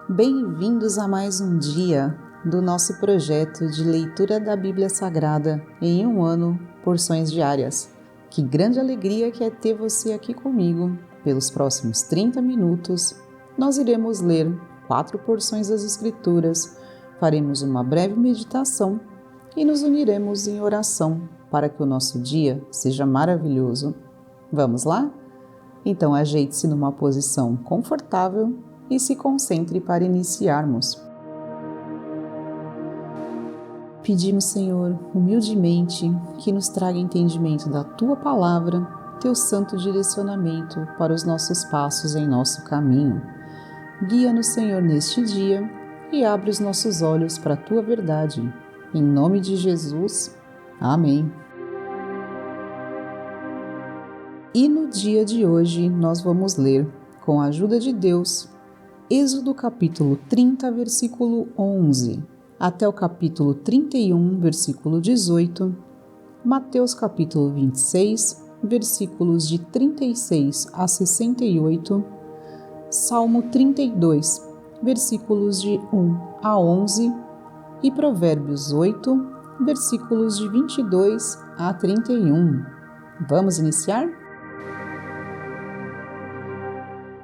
Bem-vindos a mais um dia do nosso projeto de leitura da Bíblia Sagrada em um ano, porções diárias. Que grande alegria que é ter você aqui comigo. Pelos próximos 30 minutos, nós iremos ler 4 porções das Escrituras, faremos uma breve meditação e nos uniremos em oração para que o nosso dia seja maravilhoso. Vamos lá? Então ajeite-se numa posição confortável e se concentre para iniciarmos. Pedimos, Senhor, humildemente, que nos traga entendimento da Tua Palavra, Teu santo direcionamento para os nossos passos em nosso caminho. Guia-nos, Senhor, neste dia e abre os nossos olhos para a Tua verdade. Em nome de Jesus. Amém. E no dia de hoje nós vamos ler, com a ajuda de Deus, Êxodo capítulo 30, versículo 11, até o capítulo 31, versículo 18, Mateus capítulo 26, versículos de 36 a 68, Salmo 32, versículos de 1 a 11 e Provérbios 8, versículos de 22 a 31. Vamos iniciar?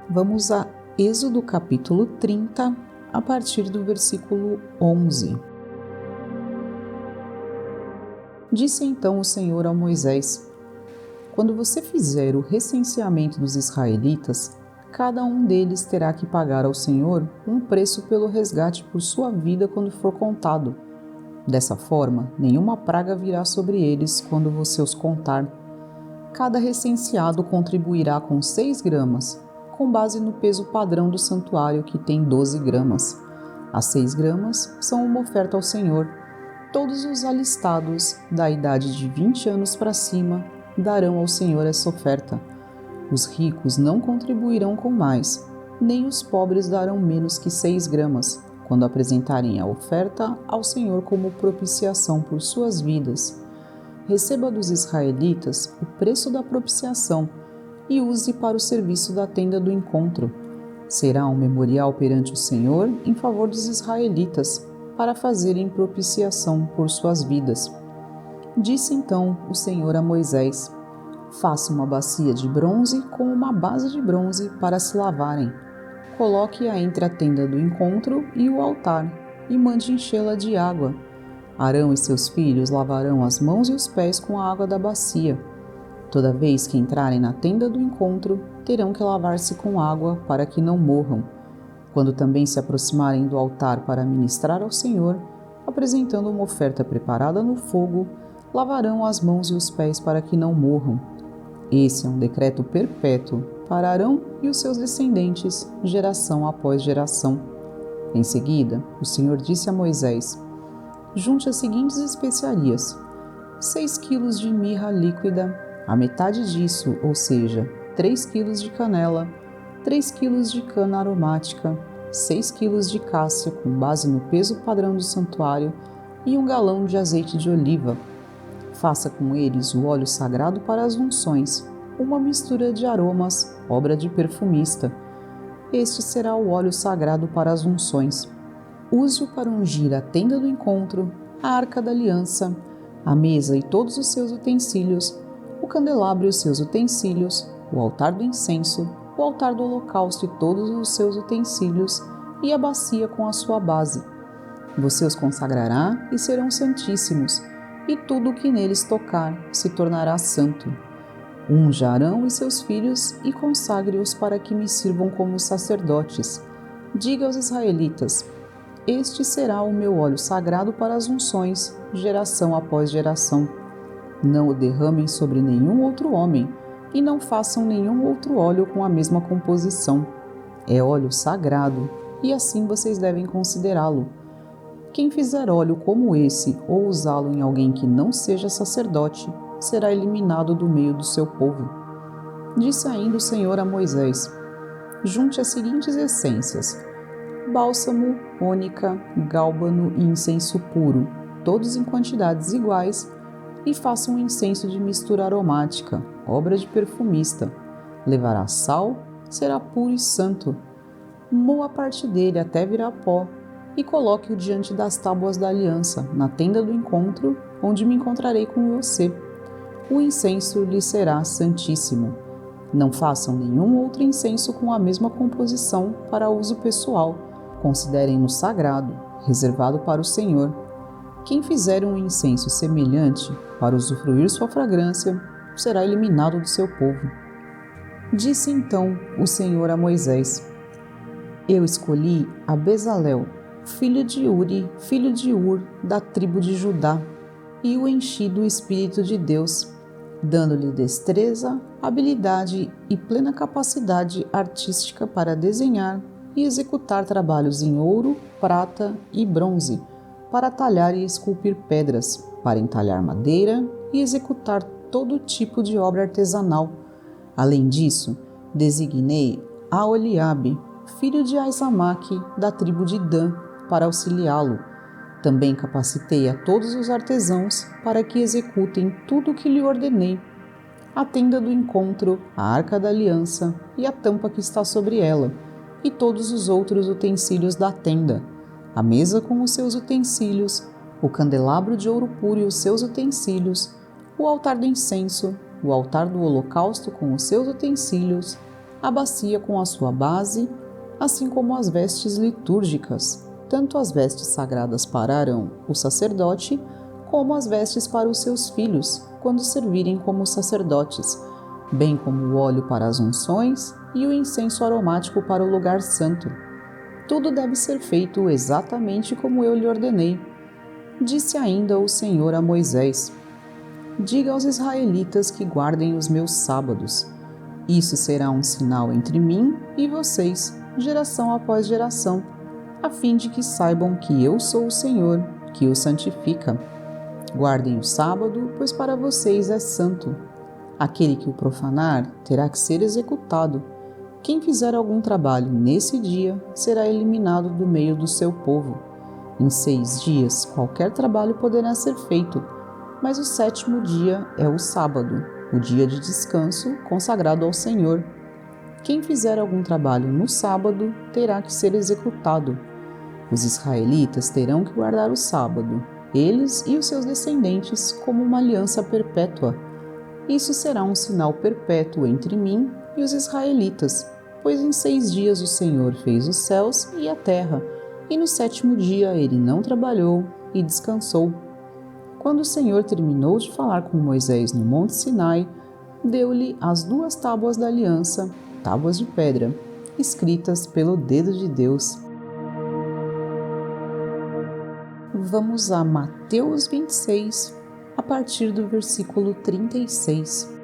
Vamos a Êxodo capítulo 30, a partir do versículo 11. Disse então o Senhor a Moisés: Quando você fizer o recenseamento dos israelitas, cada um deles terá que pagar ao Senhor um preço pelo resgate por sua vida quando for contado. Dessa forma, nenhuma praga virá sobre eles quando você os contar. Cada recenseado contribuirá com 6 gramas, com base no peso padrão do santuário, que tem 12 gramas. As 6 gramas são uma oferta ao Senhor. Todos os alistados da idade de 20 anos para cima darão ao Senhor essa oferta. Os ricos não contribuirão com mais, nem os pobres darão menos que 6 gramas, quando apresentarem a oferta ao Senhor como propiciação por suas vidas. Receba dos israelitas o preço da propiciação e use para o serviço da tenda do encontro. Será um memorial perante o Senhor em favor dos israelitas, para fazerem propiciação por suas vidas. Disse então o Senhor a Moisés: Faça uma bacia de bronze com uma base de bronze para se lavarem. Coloque-a entre a tenda do encontro e o altar, e mande enchê-la de água. Arão e seus filhos lavarão as mãos e os pés com a água da bacia. Toda vez que entrarem na tenda do encontro, terão que lavar-se com água para que não morram. Quando também se aproximarem do altar para ministrar ao Senhor, apresentando uma oferta preparada no fogo, lavarão as mãos e os pés para que não morram. Esse é um decreto perpétuo para Arão e os seus descendentes, geração após geração. Em seguida, o Senhor disse a Moisés: Junte as seguintes especiarias: 6 quilos de mirra líquida, a metade disso, ou seja, 3 quilos de canela, 3 quilos de cana aromática, 6 quilos de cássia com base no peso padrão do santuário e 1 galão de azeite de oliva. Faça com eles o óleo sagrado para as unções, uma mistura de aromas, obra de perfumista. Este será o óleo sagrado para as unções. Use-o para ungir a tenda do encontro, a arca da aliança, a mesa e todos os seus utensílios, o candelabro e os seus utensílios, o altar do incenso, o altar do holocausto e todos os seus utensílios, e a bacia com a sua base. Você os consagrará e serão santíssimos, e tudo o que neles tocar se tornará santo. Unja Arão e seus filhos e consagre-os para que me sirvam como sacerdotes. Diga aos israelitas: Este será o meu óleo sagrado para as unções, geração após geração. Não o derramem sobre nenhum outro homem, e não façam nenhum outro óleo com a mesma composição. É óleo sagrado, e assim vocês devem considerá-lo. Quem fizer óleo como esse, ou usá-lo em alguém que não seja sacerdote, será eliminado do meio do seu povo. Disse ainda o Senhor a Moisés: Junte as seguintes essências: bálsamo, ônica, gálbano e incenso puro, todos em quantidades iguais, e faça um incenso de mistura aromática, obra de perfumista. Levará sal, será puro e santo. moa parte dele até virar pó e coloque-o diante das tábuas da aliança, na tenda do encontro, onde me encontrarei com você. O incenso lhe será santíssimo. Não façam nenhum outro incenso com a mesma composição para uso pessoal. Considerem-no sagrado, reservado para o Senhor. Quem fizer um incenso semelhante para usufruir sua fragrância, será eliminado do seu povo. Disse então o Senhor a Moisés: Eu escolhi a Bezalel, filho de Uri, filho de Ur, da tribo de Judá, e o enchi do Espírito de Deus, dando-lhe destreza, habilidade e plena capacidade artística para desenhar e executar trabalhos em ouro, prata e bronze, para talhar e esculpir pedras, para entalhar madeira e executar todo tipo de obra artesanal. Além disso, designei a Oliabe, filho de Aizamaque, da tribo de Dan, para auxiliá-lo. Também capacitei a todos os artesãos para que executem tudo o que lhe ordenei: a tenda do encontro, a arca da aliança e a tampa que está sobre ela, e todos os outros utensílios da tenda, a mesa com os seus utensílios, o candelabro de ouro puro e os seus utensílios, o altar do incenso, o altar do holocausto com os seus utensílios, a bacia com a sua base, assim como as vestes litúrgicas, tanto as vestes sagradas para Arão, o sacerdote, como as vestes para os seus filhos, quando servirem como sacerdotes, bem como o óleo para as unções e o incenso aromático para o lugar santo. Tudo deve ser feito exatamente como eu lhe ordenei. Disse ainda o Senhor a Moisés: Diga aos israelitas que guardem os meus sábados. Isso será um sinal entre mim e vocês, geração após geração, a fim de que saibam que eu sou o Senhor, que o santifica. Guardem o sábado, pois para vocês é santo. Aquele que o profanar terá que ser executado. Quem fizer algum trabalho nesse dia será eliminado do meio do seu povo. Em 6 dias, qualquer trabalho poderá ser feito, mas o 7º dia é o sábado, o dia de descanso consagrado ao Senhor. Quem fizer algum trabalho no sábado terá que ser executado. Os israelitas terão que guardar o sábado, eles e os seus descendentes, como uma aliança perpétua. Isso será um sinal perpétuo entre mim e os israelitas, pois em 6 dias o Senhor fez os céus e a terra, e no 7º dia ele não trabalhou e descansou. Quando o Senhor terminou de falar com Moisés no Monte Sinai, deu-lhe as 2 tábuas da aliança, tábuas de pedra, escritas pelo dedo de Deus. Vamos a Mateus 26, a partir do versículo 36.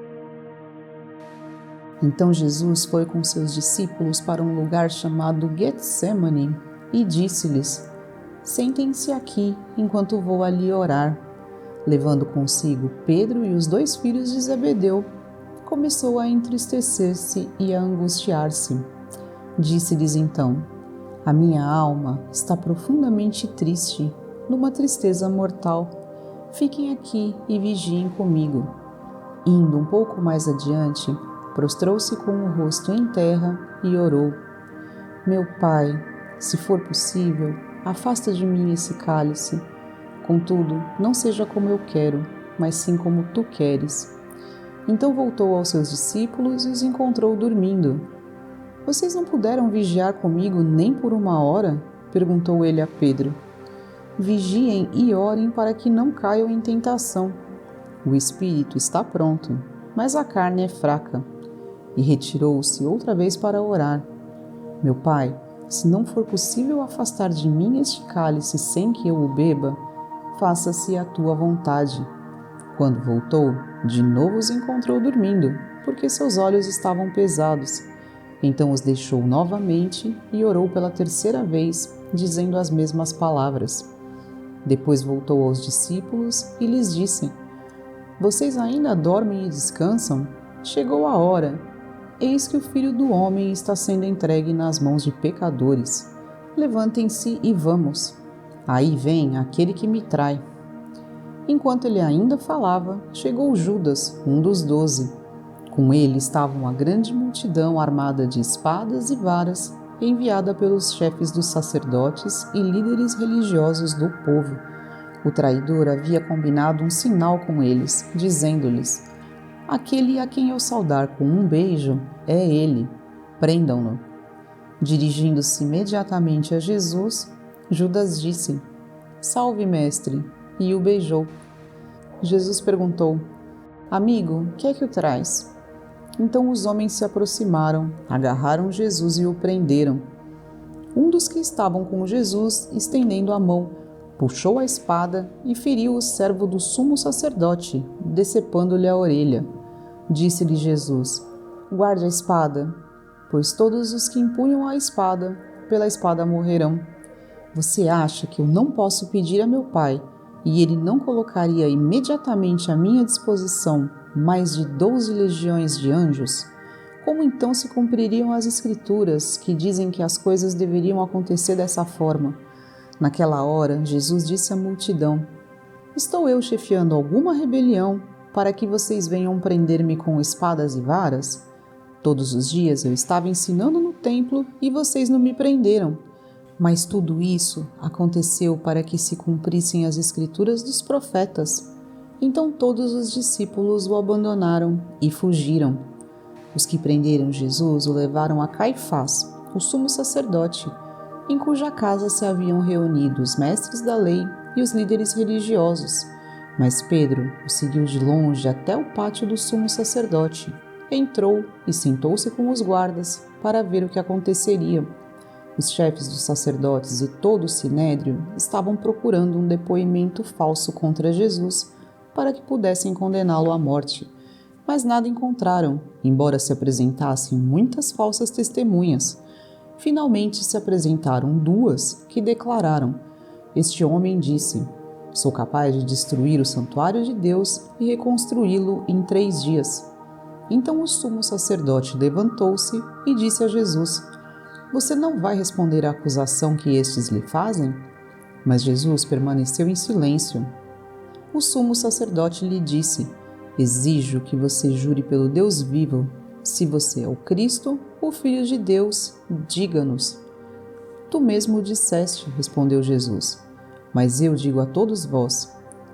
Então Jesus foi com seus discípulos para um lugar chamado Getsêmani e disse-lhes: Sentem-se aqui enquanto vou ali orar. Levando consigo Pedro e os 2 filhos de Zebedeu, começou a entristecer-se e a angustiar-se. Disse-lhes então: A minha alma está profundamente triste, numa tristeza mortal. Fiquem aqui e vigiem comigo. Indo um pouco mais adiante, prostrou-se com o rosto em terra e orou: Meu Pai, se for possível, afasta de mim esse cálice. Contudo, não seja como eu quero, mas sim como tu queres. Então voltou aos seus discípulos e os encontrou dormindo. Vocês não puderam vigiar comigo nem por 1 hora? Perguntou ele a Pedro. Vigiem e orem para que não caiam em tentação. O espírito está pronto, mas a carne é fraca. E retirou-se outra vez para orar. Meu Pai, se não for possível afastar de mim este cálice sem que eu o beba, faça-se a tua vontade. Quando voltou, de novo os encontrou dormindo, porque seus olhos estavam pesados. Então os deixou novamente e orou pela 3ª vez, dizendo as mesmas palavras. Depois voltou aos discípulos e lhes disse: Vocês ainda dormem e descansam? Chegou a hora. Eis que o Filho do Homem está sendo entregue nas mãos de pecadores. Levantem-se e vamos. Aí vem aquele que me trai. Enquanto ele ainda falava, chegou Judas, um dos 12. Com ele estava uma grande multidão armada de espadas e varas, enviada pelos chefes dos sacerdotes e líderes religiosos do povo. O traidor havia combinado um sinal com eles, dizendo-lhes: aquele a quem eu saudar com um beijo é ele. Prendam-no. Dirigindo-se imediatamente a Jesus, Judas disse: Salve, mestre, e o beijou. Jesus perguntou: Amigo, que é que o traz? Então os homens se aproximaram, agarraram Jesus e o prenderam. Um dos que estavam com Jesus, estendendo a mão, puxou a espada e feriu o servo do sumo sacerdote, decepando-lhe a orelha. Disse-lhe Jesus: Guarde a espada, pois todos os que empunham a espada, pela espada morrerão. Você acha que eu não posso pedir a meu Pai, e ele não colocaria imediatamente à minha disposição mais de 12 legiões de anjos? Como então se cumpririam as Escrituras, que dizem que as coisas deveriam acontecer dessa forma? Naquela hora, Jesus disse à multidão: Estou eu chefiando alguma rebelião para que vocês venham prender-me com espadas e varas? Todos os dias eu estava ensinando no templo e vocês não me prenderam. Mas tudo isso aconteceu para que se cumprissem as Escrituras dos profetas. Então todos os discípulos o abandonaram e fugiram. Os que prenderam Jesus o levaram a Caifás, o sumo sacerdote, em cuja casa se haviam reunido os mestres da lei e os líderes religiosos. Mas Pedro o seguiu de longe até o pátio do sumo sacerdote. Entrou e sentou-se com os guardas para ver o que aconteceria. Os chefes dos sacerdotes e todo o sinédrio estavam procurando um depoimento falso contra Jesus para que pudessem condená-lo à morte. Mas nada encontraram, embora se apresentassem muitas falsas testemunhas. Finalmente se apresentaram duas que declararam: Este homem disse: Sou capaz de destruir o santuário de Deus e reconstruí-lo em 3 dias. Então o sumo sacerdote levantou-se e disse a Jesus: Você não vai responder à acusação que estes lhe fazem? Mas Jesus permaneceu em silêncio. O sumo sacerdote lhe disse: Exijo que você jure pelo Deus vivo. Se você é o Cristo, o Filho de Deus, diga-nos. Tu mesmo o disseste, respondeu Jesus. Mas eu digo a todos vós: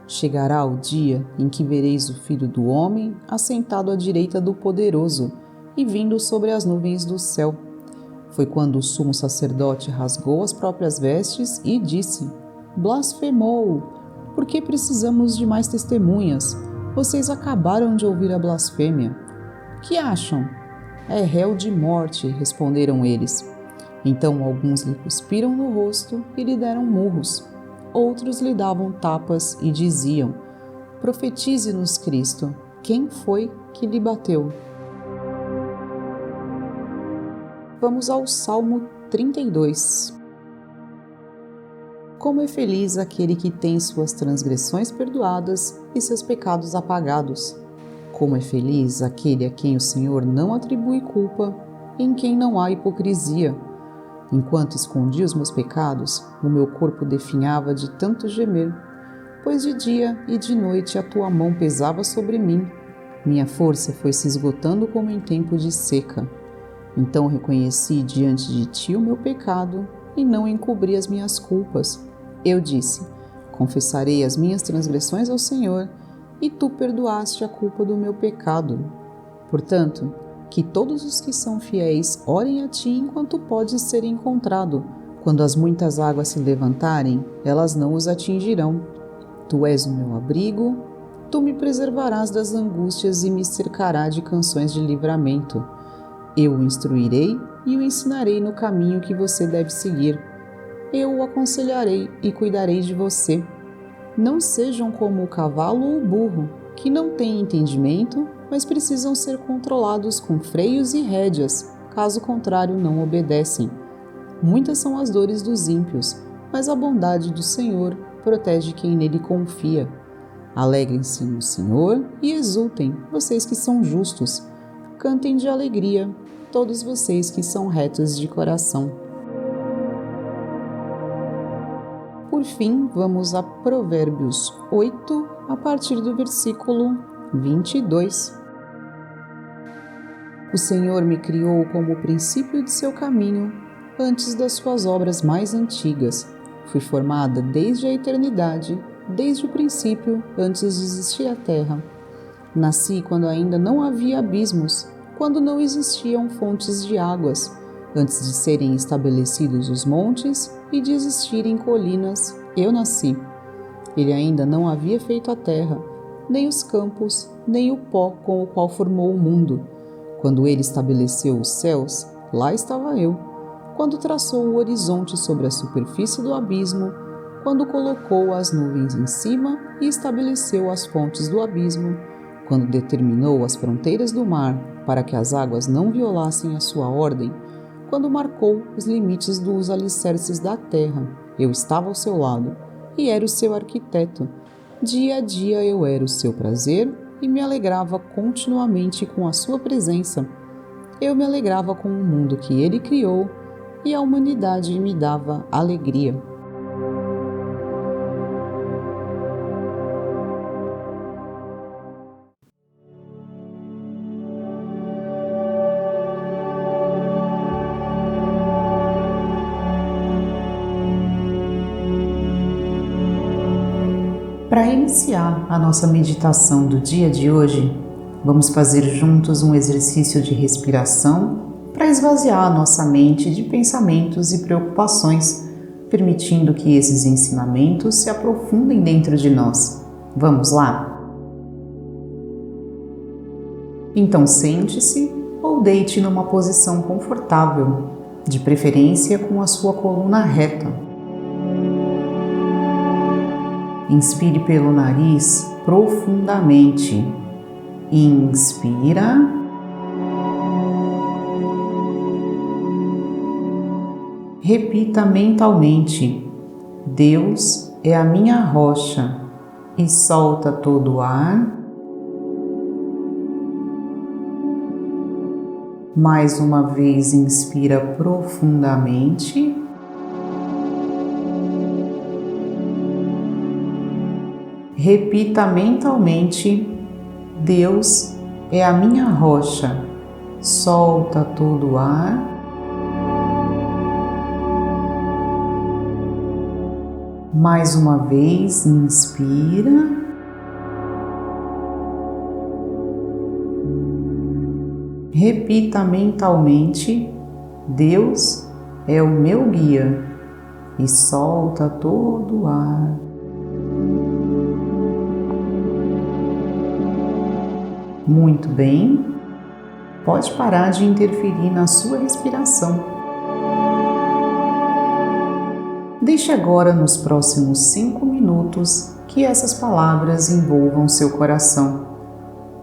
chegará o dia em que vereis o Filho do Homem assentado à direita do Poderoso e vindo sobre as nuvens do céu. Foi quando o sumo sacerdote rasgou as próprias vestes e disse: Blasfemou! Por que precisamos de mais testemunhas? Vocês acabaram de ouvir a blasfêmia. Que acham? É réu de morte, responderam eles. Então alguns lhe cuspiram no rosto e lhe deram murros. Outros lhe davam tapas e diziam: Profetize-nos, Cristo, quem foi que lhe bateu? Vamos ao Salmo 32. Como é feliz aquele que tem suas transgressões perdoadas e seus pecados apagados. Como é feliz aquele a quem o Senhor não atribui culpa, em quem não há hipocrisia. Enquanto escondi os meus pecados, o meu corpo definhava de tanto gemer, pois de dia e de noite a tua mão pesava sobre mim. Minha força foi se esgotando como em tempo de seca. Então reconheci diante de ti o meu pecado e não encobri as minhas culpas. Eu disse: confessarei as minhas transgressões ao Senhor, e tu perdoaste a culpa do meu pecado. Portanto, que todos os que são fiéis orem a ti enquanto podes ser encontrado. Quando as muitas águas se levantarem, elas não os atingirão. Tu és o meu abrigo, tu me preservarás das angústias e me cercará de canções de livramento. Eu o instruirei e o ensinarei no caminho que você deve seguir. Eu o aconselharei e cuidarei de você. Não sejam como o cavalo ou o burro, que não têm entendimento, mas precisam ser controlados com freios e rédeas, caso contrário não obedecem. Muitas são as dores dos ímpios, mas a bondade do Senhor protege quem nele confia. Alegrem-se no Senhor e exultem, vocês que são justos. Cantem de alegria, todos vocês que são retos de coração. Por fim, vamos a Provérbios 8, a partir do versículo 22. O Senhor me criou como o princípio de seu caminho, antes das suas obras mais antigas. Fui formada desde a eternidade, desde o princípio, antes de existir a terra. Nasci quando ainda não havia abismos, quando não existiam fontes de águas, antes de serem estabelecidos os montes e de existirem colinas, eu nasci. Ele ainda não havia feito a terra, nem os campos, nem o pó com o qual formou o mundo. Quando ele estabeleceu os céus, lá estava eu. Quando traçou o horizonte sobre a superfície do abismo, quando colocou as nuvens em cima e estabeleceu as fontes do abismo, quando determinou as fronteiras do mar para que as águas não violassem a sua ordem, quando marcou os limites dos alicerces da terra, eu estava ao seu lado e era o seu arquiteto. Dia a dia eu era o seu prazer e me alegrava continuamente com a sua presença. Eu me alegrava com o mundo que ele criou e a humanidade me dava alegria. Para iniciar a nossa meditação do dia de hoje, vamos fazer juntos um exercício de respiração para esvaziar a nossa mente de pensamentos e preocupações, permitindo que esses ensinamentos se aprofundem dentro de nós. Vamos lá? Então sente-se ou deite numa posição confortável, de preferência com a sua coluna reta. Inspire pelo nariz profundamente. Inspira. Repita mentalmente: Deus é a minha rocha. E solta todo o ar. Mais uma vez, inspira profundamente. Repita mentalmente: Deus é a minha rocha. Solta todo o ar. Mais uma vez, inspira. Repita mentalmente: Deus é o meu guia. E solta todo o ar. Muito bem, pode parar de interferir na sua respiração. Deixe agora nos próximos 5 minutos que essas palavras envolvam seu coração.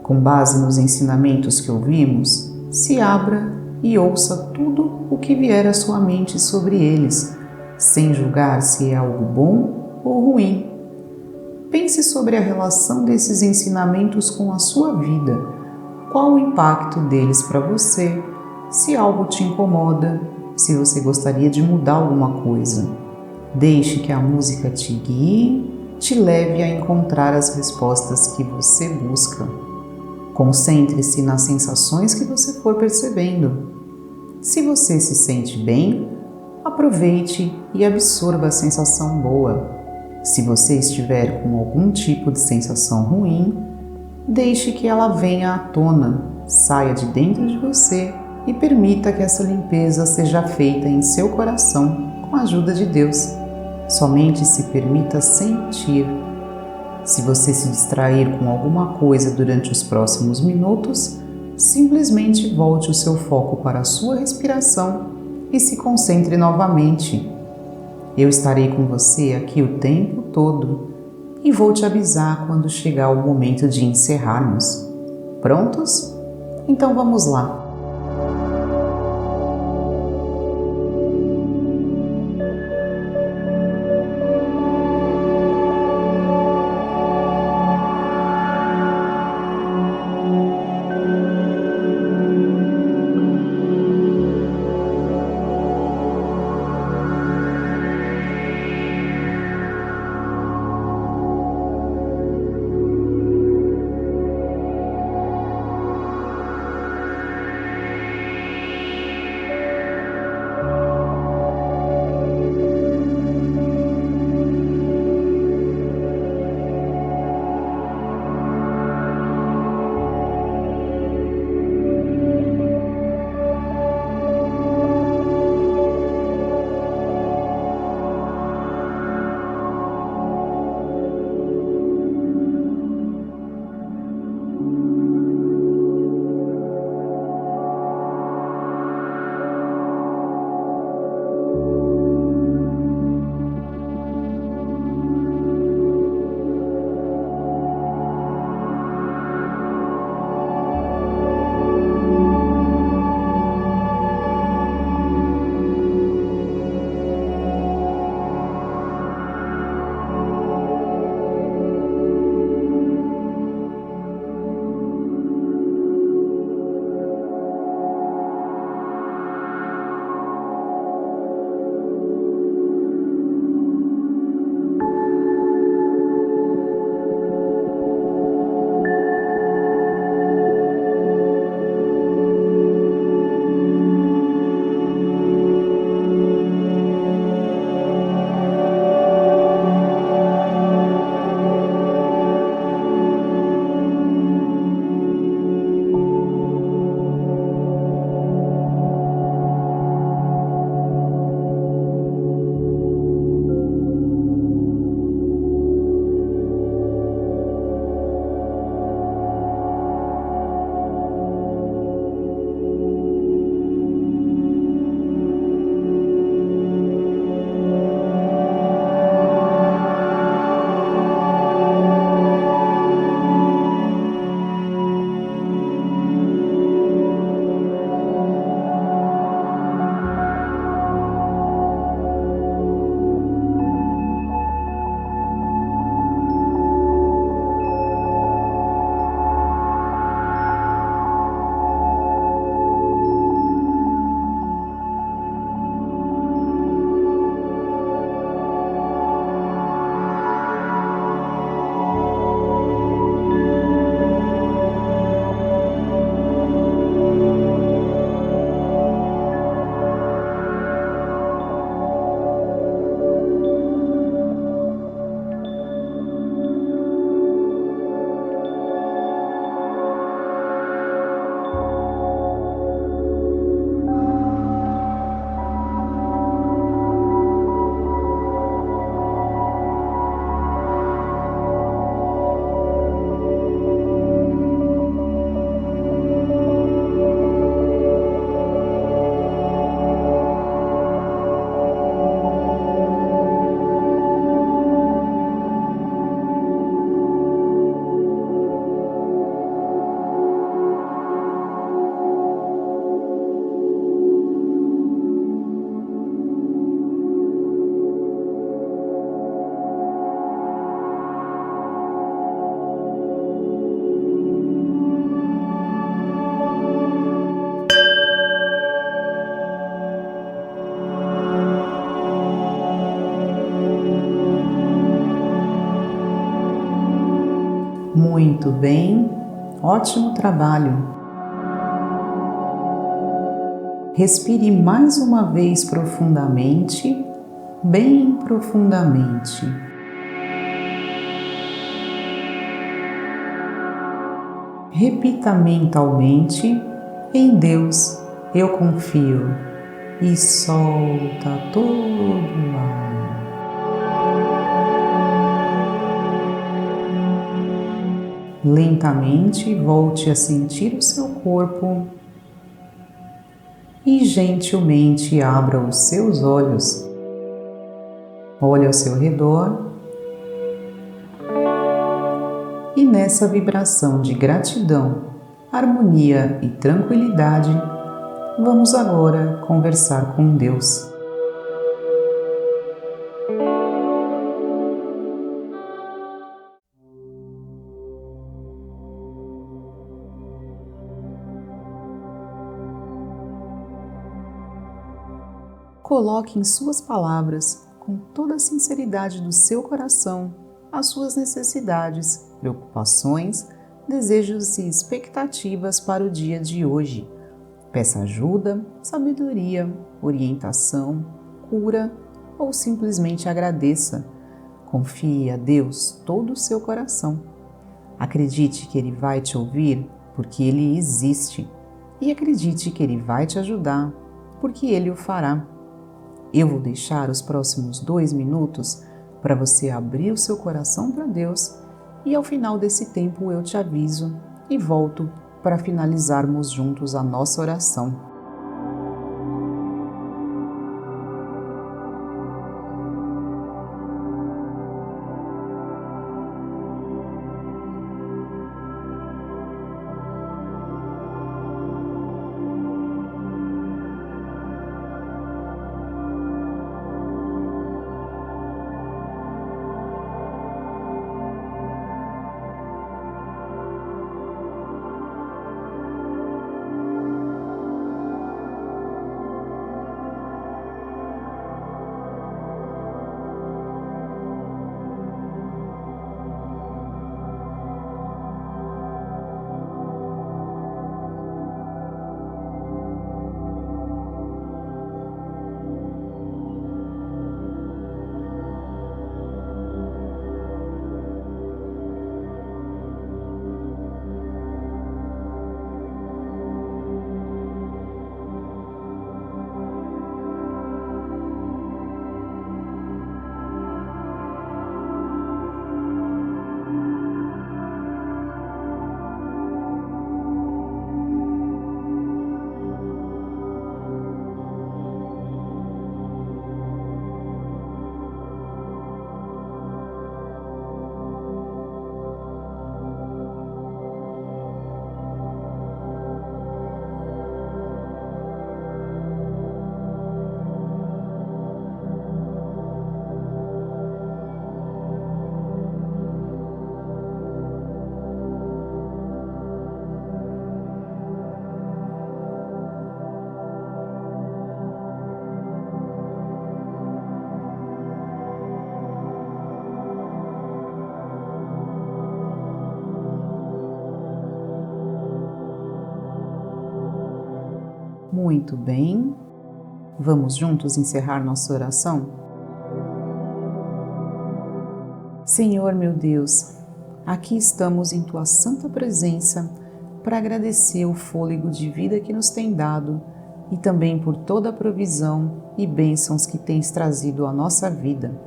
Com base nos ensinamentos que ouvimos, se abra e ouça tudo o que vier à sua mente sobre eles, sem julgar se é algo bom ou ruim. Pense sobre a relação desses ensinamentos com a sua vida. Qual o impacto deles para você? Se algo te incomoda, se você gostaria de mudar alguma coisa. Deixe que a música te guie, te leve a encontrar as respostas que você busca. Concentre-se nas sensações que você for percebendo. Se você se sente bem, aproveite e absorva a sensação boa. Se você estiver com algum tipo de sensação ruim, deixe que ela venha à tona, saia de dentro de você e permita que essa limpeza seja feita em seu coração com a ajuda de Deus. Somente se permita sentir. Se você se distrair com alguma coisa durante os próximos minutos, simplesmente volte o seu foco para a sua respiração e se concentre novamente. Eu estarei com você aqui o tempo todo e vou te avisar quando chegar o momento de encerrarmos. Prontos? Então vamos lá. Muito bem, ótimo trabalho. Respire mais uma vez profundamente, bem profundamente. Repita mentalmente: em Deus eu confio, e solta todo o ar. Lentamente volte a sentir o seu corpo e gentilmente abra os seus olhos. Olhe ao seu redor e nessa vibração de gratidão, harmonia e tranquilidade, vamos agora conversar com Deus. Coloque em suas palavras, com toda a sinceridade do seu coração, as suas necessidades, preocupações, desejos e expectativas para o dia de hoje. Peça ajuda, sabedoria, orientação, cura ou simplesmente agradeça. Confie a Deus todo o seu coração. Acredite que Ele vai te ouvir porque Ele existe e acredite que Ele vai te ajudar porque Ele o fará. Eu vou deixar os próximos 2 minutos para você abrir o seu coração para Deus e ao final desse tempo eu te aviso e volto para finalizarmos juntos a nossa oração. Muito bem. Vamos juntos encerrar nossa oração? Senhor meu Deus, aqui estamos em Tua santa presença para agradecer o fôlego de vida que nos tem dado e também por toda a provisão e bênçãos que tens trazido à nossa vida.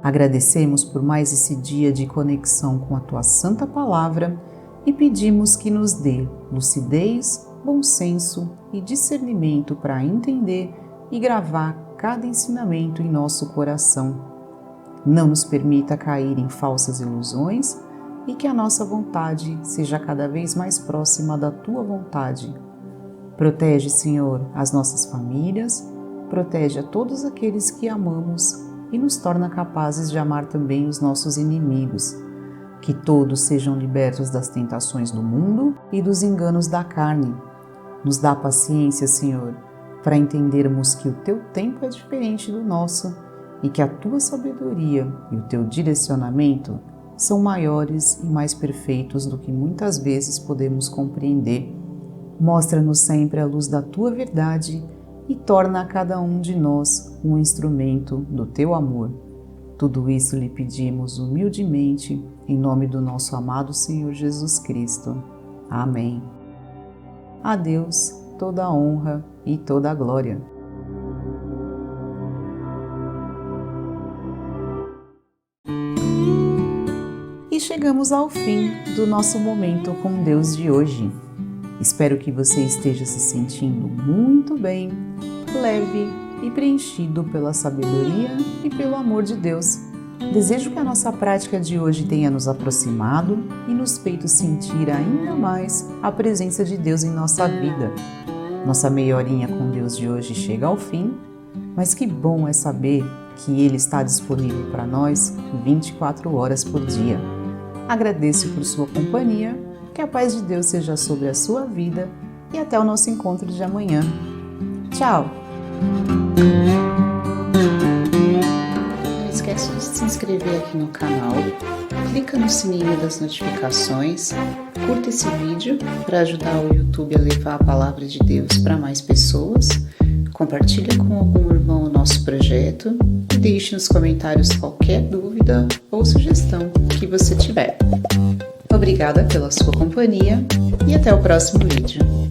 Agradecemos por mais esse dia de conexão com a Tua santa palavra e pedimos que nos dê lucidez, bom senso e discernimento para entender e gravar cada ensinamento em nosso coração. Não nos permita cair em falsas ilusões e que a nossa vontade seja cada vez mais próxima da Tua vontade. Protege, Senhor, as nossas famílias, protege a todos aqueles que amamos e nos torna capazes de amar também os nossos inimigos. Que todos sejam libertos das tentações do mundo e dos enganos da carne. Nos dá paciência, Senhor, para entendermos que o Teu tempo é diferente do nosso e que a Tua sabedoria e o Teu direcionamento são maiores e mais perfeitos do que muitas vezes podemos compreender. Mostra-nos sempre a luz da Tua verdade e torna a cada um de nós um instrumento do Teu amor. Tudo isso lhe pedimos humildemente, em nome do nosso amado Senhor Jesus Cristo. Amém. A Deus toda a honra e toda a glória. E chegamos ao fim do nosso momento com Deus de hoje. Espero que você esteja se sentindo muito bem, leve e preenchido pela sabedoria e pelo amor de Deus. Desejo que a nossa prática de hoje tenha nos aproximado e nos feito sentir ainda mais a presença de Deus em nossa vida. Nossa meia horinha com Deus de hoje chega ao fim, mas que bom é saber que Ele está disponível para nós 24 horas por dia. Agradeço por sua companhia, que a paz de Deus seja sobre a sua vida e até o nosso encontro de amanhã. Tchau! Não esquece de se inscrever aqui no canal, clica no sininho das notificações, curta esse vídeo para ajudar o YouTube a levar a palavra de Deus para mais pessoas, compartilha com algum irmão o nosso projeto e deixe nos comentários qualquer dúvida ou sugestão que você tiver. Obrigada pela sua companhia e até o próximo vídeo.